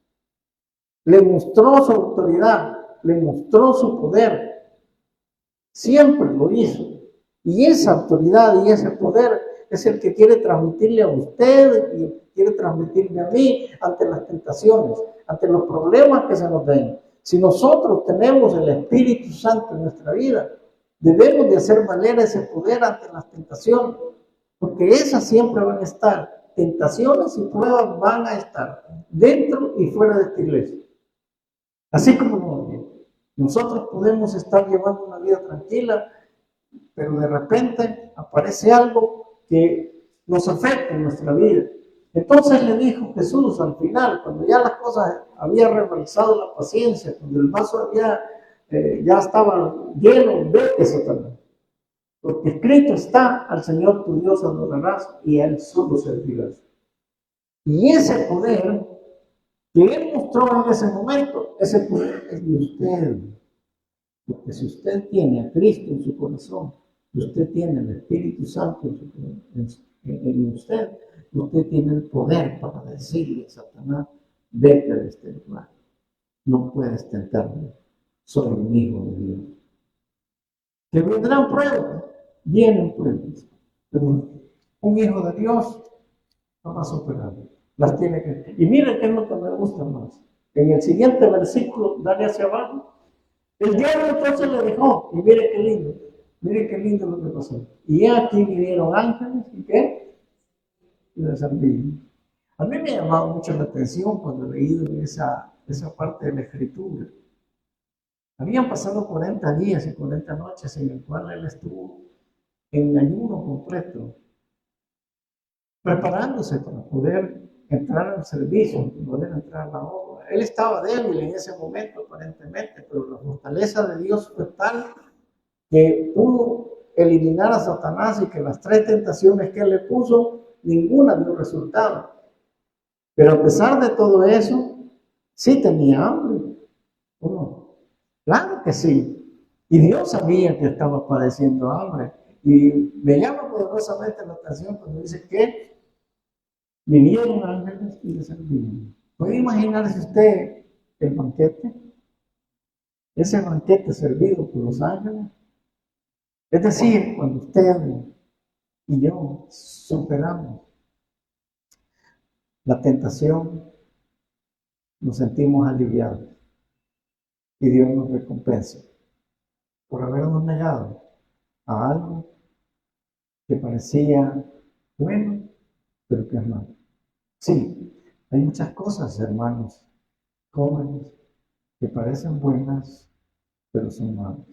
Le mostró su autoridad, le mostró su poder. Siempre lo hizo. Y esa autoridad y ese poder es el que quiere transmitirle a usted y quiere transmitirme a mí ante las tentaciones, ante los problemas que se nos den. Si nosotros tenemos el Espíritu Santo en nuestra vida, debemos de hacer valer ese poder ante las tentaciones, porque esas siempre van a estar. Tentaciones y pruebas van a estar dentro y fuera de esta iglesia. Así como nosotros podemos estar llevando una vida tranquila, pero de repente aparece algo que nos afecta en nuestra vida. Entonces le dijo Jesús al final, cuando ya las cosas había rebalsado la paciencia, cuando el vaso ya estaba lleno, vete, Satanás. Porque escrito está, al Señor tu Dios adorarás y a Él solo servirás. Y ese poder que Él mostró en ese momento, ese poder es de usted. Porque si usted tiene a Cristo en su corazón, usted tiene el Espíritu Santo en usted, usted tiene el poder para decirle a Satanás, vete de este lugar, no puedes tentarme, soy un hijo de Dios. Que vendrán pruebas, vienen pruebas, pero un hijo de Dios no va a superarlo, las tiene que... Y miren qué es lo que me gusta más. En el siguiente versículo, dale hacia abajo, el diablo entonces le dejó, y mire qué lindo lo que pasó. Y aquí vinieron ángeles, ¿y qué? Y le servían. A mí me ha llamado mucho la atención cuando he leído esa parte de la Escritura. Habían pasado 40 días y 40 noches en el cual él estuvo en ayuno completo, preparándose para poder entrar al servicio, para poder entrar a la obra. Él estaba débil en ese momento aparentemente, pero la fortaleza de Dios fue tal que pudo eliminar a Satanás y que las 3 tentaciones que él le puso, ninguna dio resultado. Pero a pesar de todo eso, sí tenía hambre. ¿O no? Claro que sí. Y Dios sabía que estaba padeciendo hambre. Y me llama poderosamente la atención cuando dice que vinieron ángeles y le servían. ¿Puede imaginarse usted el banquete? Ese banquete servido por los ángeles. Es decir, cuando usted y yo superamos la tentación, nos sentimos aliviados y Dios nos recompensa por habernos negado a algo que parecía bueno, pero que es malo. Sí, Hay muchas cosas, hermanos, jóvenes, que parecen buenas, pero son malas.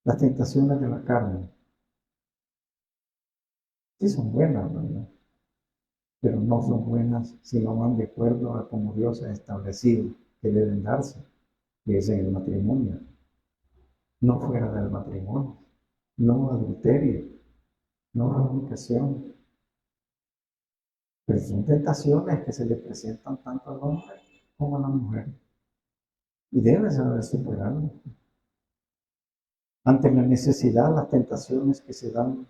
Las tentaciones de la carne, sí son buenas, ¿verdad? Pero no son buenas si no van de acuerdo a como Dios ha establecido que deben darse, que es en el matrimonio, no fuera del matrimonio, no adulterio, no fornicación. Pero son tentaciones que se le presentan tanto al hombre como a la mujer. Y deben saber superarlo. Ante la necesidad, las tentaciones que se dan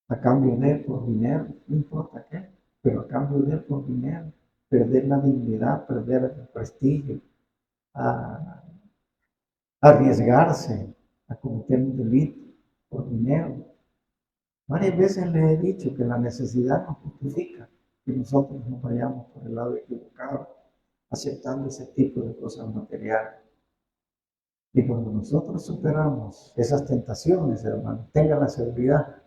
a cambio de por dinero, no importa qué, pero a cambio de por dinero, perder la dignidad, perder el prestigio, a arriesgarse a cometer un delito por dinero. Varias veces les he dicho que la necesidad no justifica que nosotros nos vayamos por el lado equivocado, aceptando ese tipo de cosas materiales. Y cuando nosotros superamos esas tentaciones, hermanos, tengan la seguridad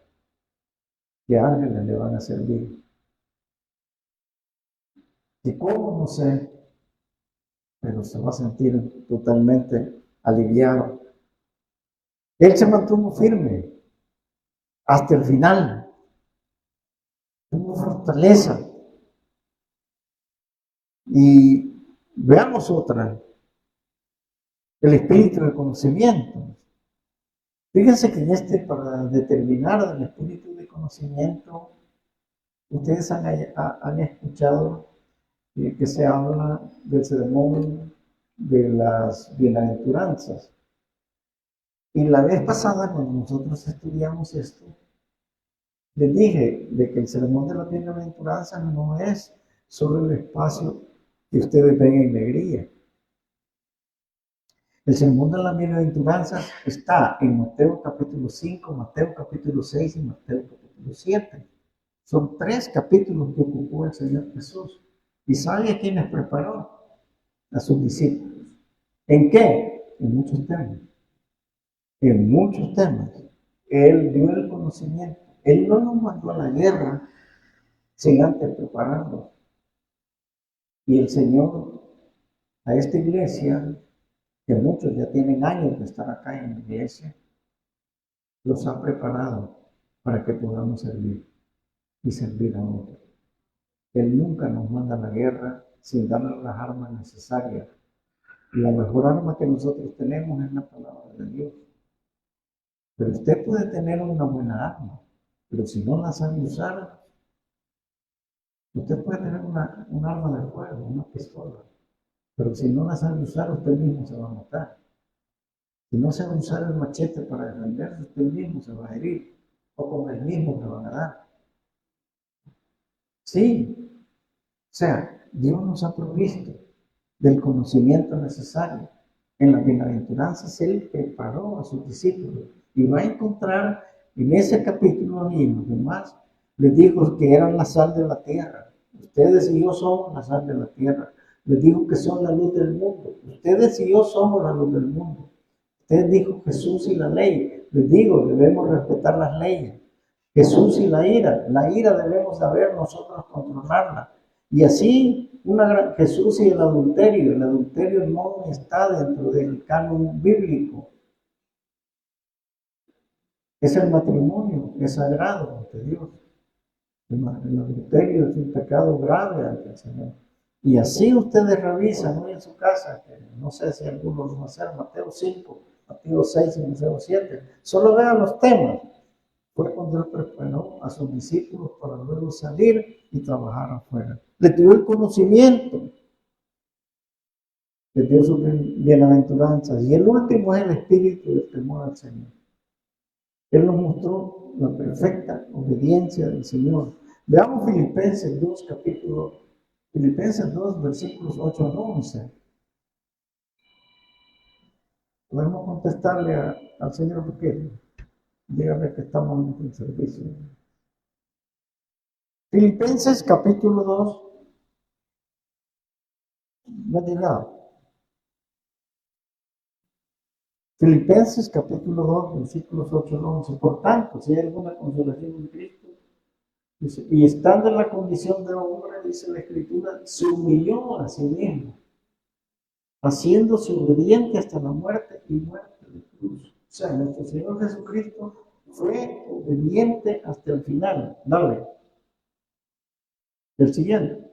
que ángeles le van a servir. ¿Y cómo? No sé, pero se va a sentir totalmente aliviado. Él se mantuvo firme hasta el final, tuvo fortaleza. Y veamos otra, el espíritu del conocimiento. Fíjense que para determinar el espíritu de conocimiento, ustedes han escuchado que se habla del sermón de las bienaventuranzas. Y la vez pasada, cuando nosotros estudiamos esto, les dije de que el sermón de las bienaventuranzas no es solo el espacio que ustedes ven en alegría. El sermón de las bienaventuranzas está en Mateo capítulo 5, Mateo capítulo 6 y Mateo capítulo 7. Son 3 capítulos que ocupó el Señor Jesús. ¿Y sabe a quiénes preparó? A sus discípulos. ¿En qué? En muchos temas. En muchos temas. Él dio el conocimiento. Él no nos mandó a la guerra sin antes prepararnos. Y el Señor a esta iglesia, que muchos ya tienen años de estar acá en la iglesia, los ha preparado para que podamos servir y servir a otros. Él nunca nos manda a la guerra sin darnos las armas necesarias. Y la mejor arma que nosotros tenemos es la palabra de Dios. Pero usted puede tener una buena arma, pero si no la sabe usar, usted puede tener un arma de fuego, una pistola, pero si no la sabe usar, usted mismo se va a matar. Si no sabe usar el machete para defenderse, usted mismo se va a herir, o con el mismo le van a dar. Sí, o sea, Dios nos ha provisto del conocimiento necesario. En las bienaventuranzas Él preparó a sus discípulos y va a encontrar en ese capítulo y en los demás, les dijo que eran la sal de la tierra. Ustedes y yo somos la sal de la tierra. Les dijo que son la luz del mundo. Ustedes y yo somos la luz del mundo. Ustedes dijo Jesús y la ley. Les digo, debemos respetar las leyes. Jesús y la ira debemos saber nosotros controlarla. Y así, Jesús y el adulterio no está dentro del canon bíblico. Es el matrimonio, es sagrado ante Dios. El adulterio es un pecado grave ante el Señor. Y así ustedes revisan hoy en su casa, que no sé si algunos lo van a hacer, Mateo 5, Mateo 6 y Mateo 7. Solo vean los temas. Fue cuando Él preparó a sus discípulos para luego salir y trabajar afuera. Les dio el conocimiento, les dio sus bienaventuranzas. Y el último es el espíritu del temor al Señor. Él nos mostró la perfecta obediencia del Señor. Veamos Filipenses 2, Filipenses 2, versículos 8 al 11. Podemos contestarle al Señor porque dígame que estamos en servicio. Filipenses capítulo 2, no ha llegado. Filipenses capítulo 2, versículos 8 al 11. Por tanto, si hay alguna consolación en Cristo, Dice, y estando en la condición de hombre, dice la Escritura, se humilló a sí mismo, haciéndose obediente hasta la muerte y muerte de cruz. O sea, nuestro Señor Jesucristo fue obediente hasta el final. Dale, el siguiente.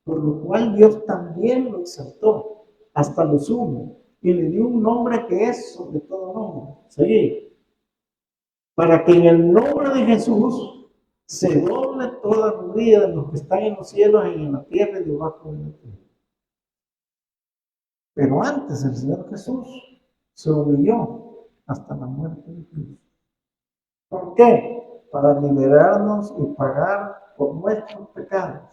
Por lo cual Dios también lo exaltó hasta lo sumo y le dio un nombre que es sobre todo nombre. Seguí. Para que en el nombre de Jesús se doble toda rodilla de los que están en los cielos y en la tierra y debajo de la tierra. Pero antes el Señor Jesús se humilló hasta la muerte de cruz. ¿Por qué? Para liberarnos y pagar por nuestros pecados,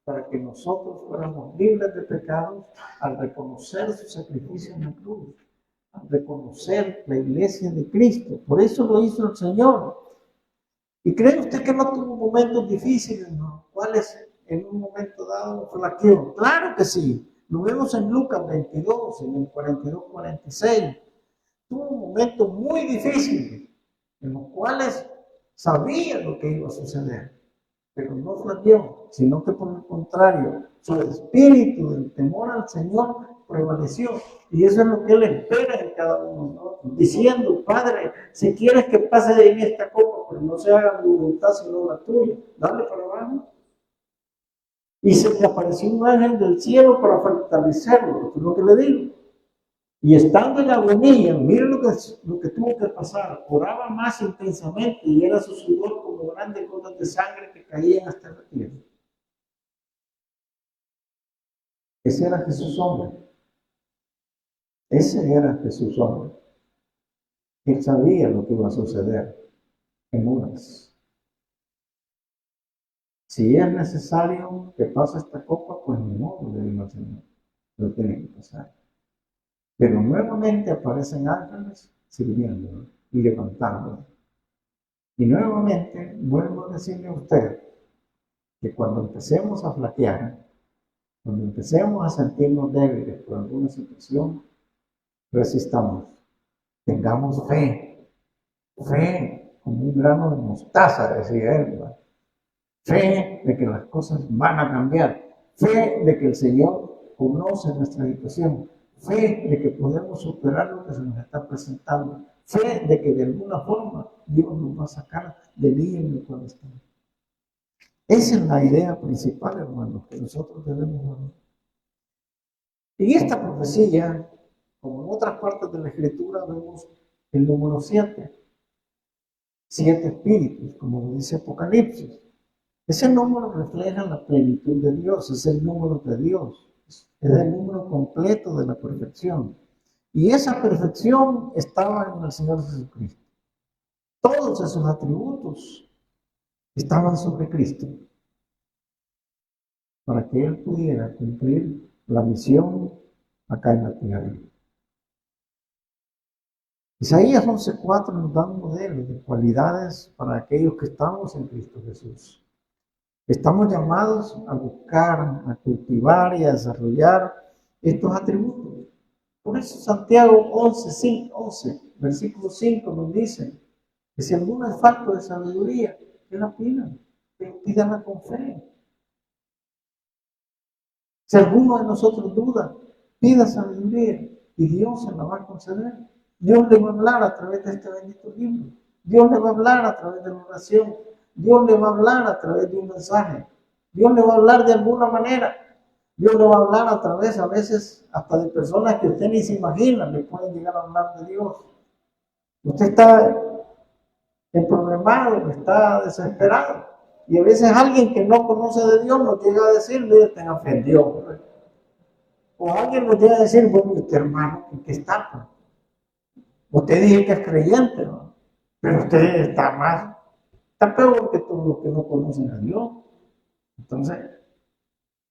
para que nosotros fuéramos libres de pecados al reconocer su sacrificio en la cruz, al reconocer la iglesia de Cristo. Por eso lo hizo el Señor. ¿Y cree usted que no tuvo momentos difíciles, en los cuales en un momento dado flaqueó? Claro que sí. Lo vemos en Lucas 22, en el 42-46. Tuvo momentos muy difíciles, en los cuales sabía lo que iba a suceder, pero no flaqueó, sino que por el contrario, su espíritu del temor al Señor prevaleció. Y eso es lo que Él espera en cada uno de nosotros, diciendo: Padre, si quieres que pase de mí esta copa, pero no se haga mi voluntad sino la tuya. Dale para abajo. Y se le apareció un ángel del cielo para fortalecerlo, esto es lo que le digo. Y estando en agonía, miren lo que tuvo que pasar, oraba más intensamente y era su sudor como grandes gotas de sangre que caían hasta la tierra. Ese era Jesús hombre. Ese era Jesús hombre. Él sabía lo que iba a suceder en unas. Si es necesario que pase esta copa, pues no, le digo al Señor, lo tiene que pasar. Pero nuevamente aparecen ángeles sirviéndolo y levantándolo. Y nuevamente vuelvo a decirle a usted que cuando empecemos a flaquear, cuando empecemos a sentirnos débiles por alguna situación, resistamos. Tengamos fe, fe como un grano de mostaza, decía él, ¿verdad? Fe de que las cosas van a cambiar, fe de que el Señor conoce nuestra situación, fe de que podemos superar lo que se nos está presentando, fe de que de alguna forma Dios nos va a sacar del lío en el cual estamos. Esa es la idea principal, hermanos, que nosotros debemos ver. En esta profecía, como en otras partes de la Escritura, vemos el número 7. 7 espíritus, como lo dice Apocalipsis. Ese número refleja la plenitud de Dios, es el número de Dios, es el número completo de la perfección. Y esa perfección estaba en el Señor Jesucristo. Todos esos atributos estaban sobre Cristo, para que Él pudiera cumplir la misión acá en la tierra. Isaías 11:4 nos da un modelo de cualidades para aquellos que estamos en Cristo Jesús. Estamos llamados a buscar, a cultivar y a desarrollar estos atributos. Por eso Santiago 11, versículo 5 nos dice que si alguno es falto de sabiduría, que la pida, pero pídala con fe. Si alguno de nosotros duda, pida sabiduría y Dios se la va a conceder. Dios le va a hablar a través de este bendito libro. Dios le va a hablar a través de la oración. Dios le va a hablar a través de un mensaje. Dios le va a hablar de alguna manera. Dios le va a hablar a través, a veces, hasta de personas que usted ni se imagina, le pueden llegar a hablar de Dios. Usted está emproblemado, está desesperado. Y a veces alguien que no conoce de Dios nos llega a decir: mire, tenga fe en Dios. O alguien nos llega a decir: bueno, este hermano, ¿en qué está? Usted dice que es creyente, ¿no? Pero usted está peor que todos los que no conocen a Dios. Entonces,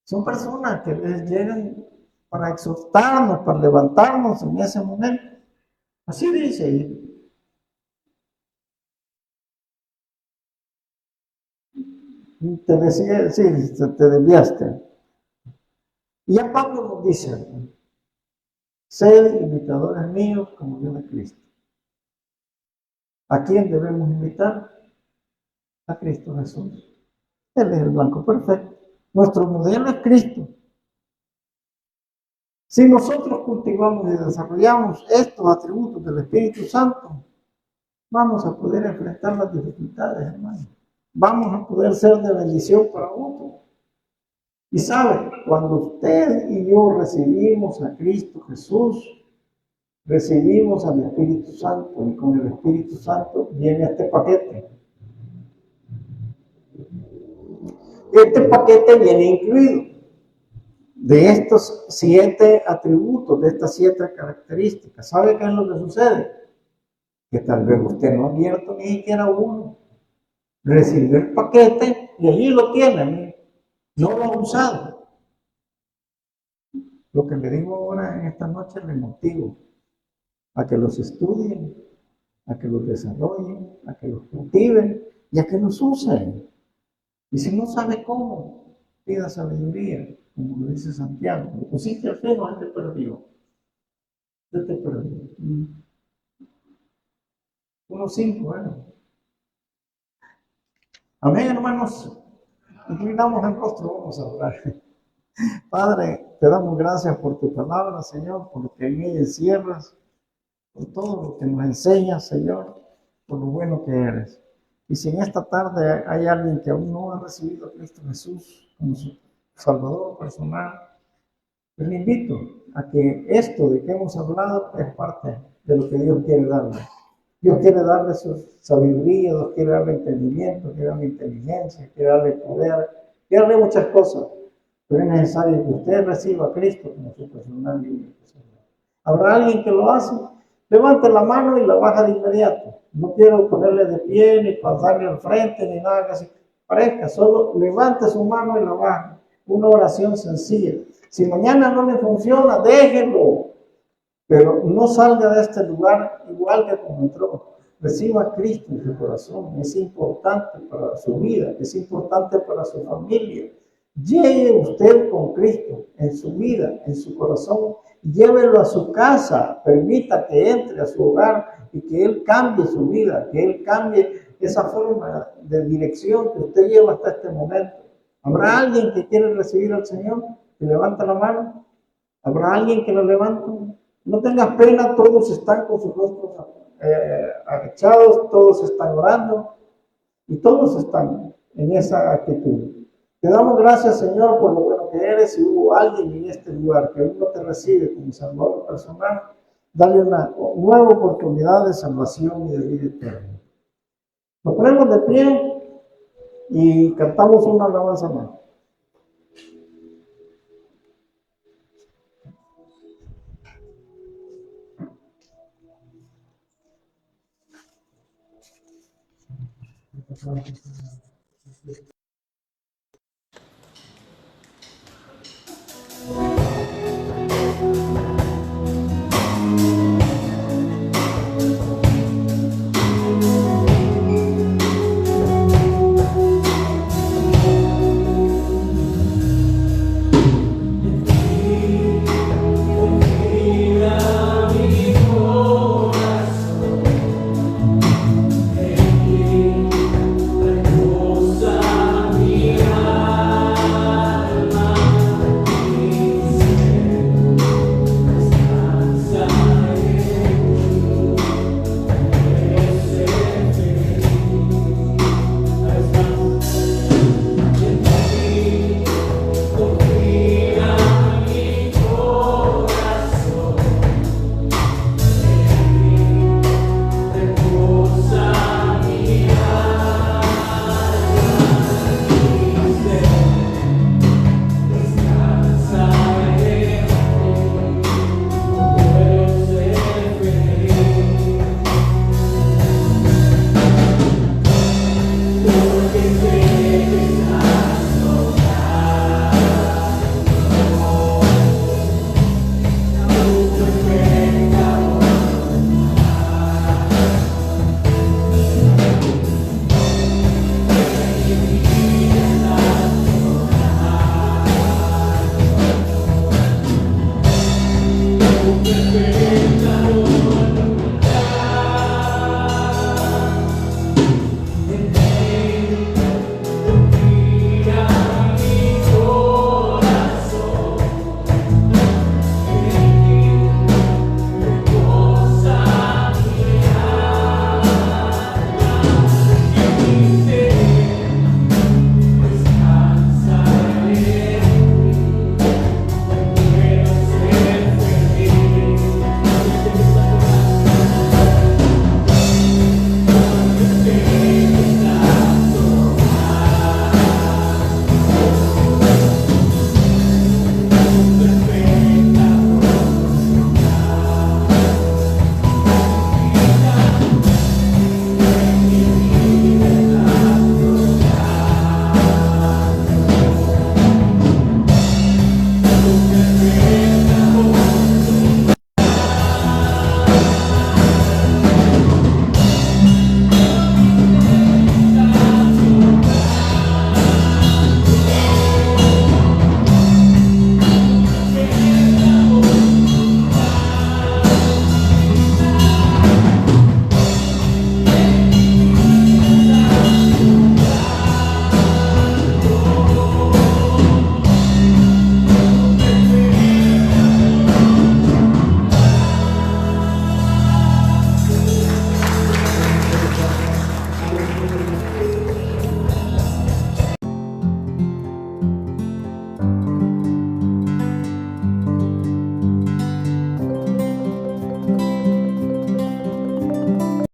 son personas que les llegan para exhortarnos, para levantarnos en ese momento. Así dice. Te decía, sí, te desviaste. Y ya Pablo nos dice: sed imitadores míos como yo de Cristo. ¿A quién debemos imitar? A Cristo Jesús. Él es el blanco perfecto. Nuestro modelo es Cristo. Si nosotros cultivamos y desarrollamos estos atributos del Espíritu Santo, vamos a poder enfrentar las dificultades, hermano. Vamos a poder ser de bendición para otros. Y sabe, cuando usted y yo recibimos a Cristo Jesús, recibimos al Espíritu Santo y con el Espíritu Santo viene este paquete. Este paquete viene incluido de estos 7 atributos, de estas 7 características. ¿Sabe qué es lo que sucede? Que tal vez usted no ha abierto ni siquiera uno. Recibió el paquete y allí lo tiene, no lo ha usado. Lo que le digo ahora en esta noche le motivo a que los estudien, a que los desarrollen, a que los cultiven y a que los usen. Y si no sabe cómo, pida sabiduría, como lo dice Santiago. Lo pusiste al freno, él te perdió. Él te perdió. 1:5, bueno. Amén, hermanos. Inclinamos el rostro, vamos a orar. Padre, te damos gracias por tu palabra, Señor, por lo que en ella encierras, por todo lo que nos enseñas, Señor, por lo bueno que eres. Y si en esta tarde hay alguien que aún no ha recibido a Cristo Jesús como su Salvador personal, pues le invito a que esto de que hemos hablado es parte de lo que Dios quiere darle. Dios quiere darle su sabiduría, Dios quiere darle entendimiento, quiere darle inteligencia, quiere darle poder, quiere darle muchas cosas. Pero es necesario que usted reciba a Cristo como su personal y único Señor. ¿Habrá alguien que lo hace? Levante la mano y la baja de inmediato. No quiero ponerle de pie, ni pasarle al frente, ni nada que se parezca. Solo levante su mano y la baja. Una oración sencilla. Si mañana no le funciona, déjenlo. Pero no salga de este lugar igual que como entró. Reciba a Cristo en su corazón. Es importante para su vida, es importante para su familia. Lleve usted con Cristo en su vida, en su corazón. Llévelo a su casa. Permita que entre a su hogar y que Él cambie su vida, que Él cambie esa forma de dirección que usted lleva hasta este momento. ¿Habrá alguien que quiere recibir al Señor? Que levante la mano. ¿Habrá alguien que lo levante? No tengas pena, todos están con sus rostros agachados, todos están orando y todos están en esa actitud. Te damos gracias, Señor, por lo bueno que eres. Si hubo alguien en este lugar que aún no te recibe como Salvador personal, dale una nueva oportunidad de salvación y de vida eterna. Nos ponemos de pie y cantamos una alabanza más.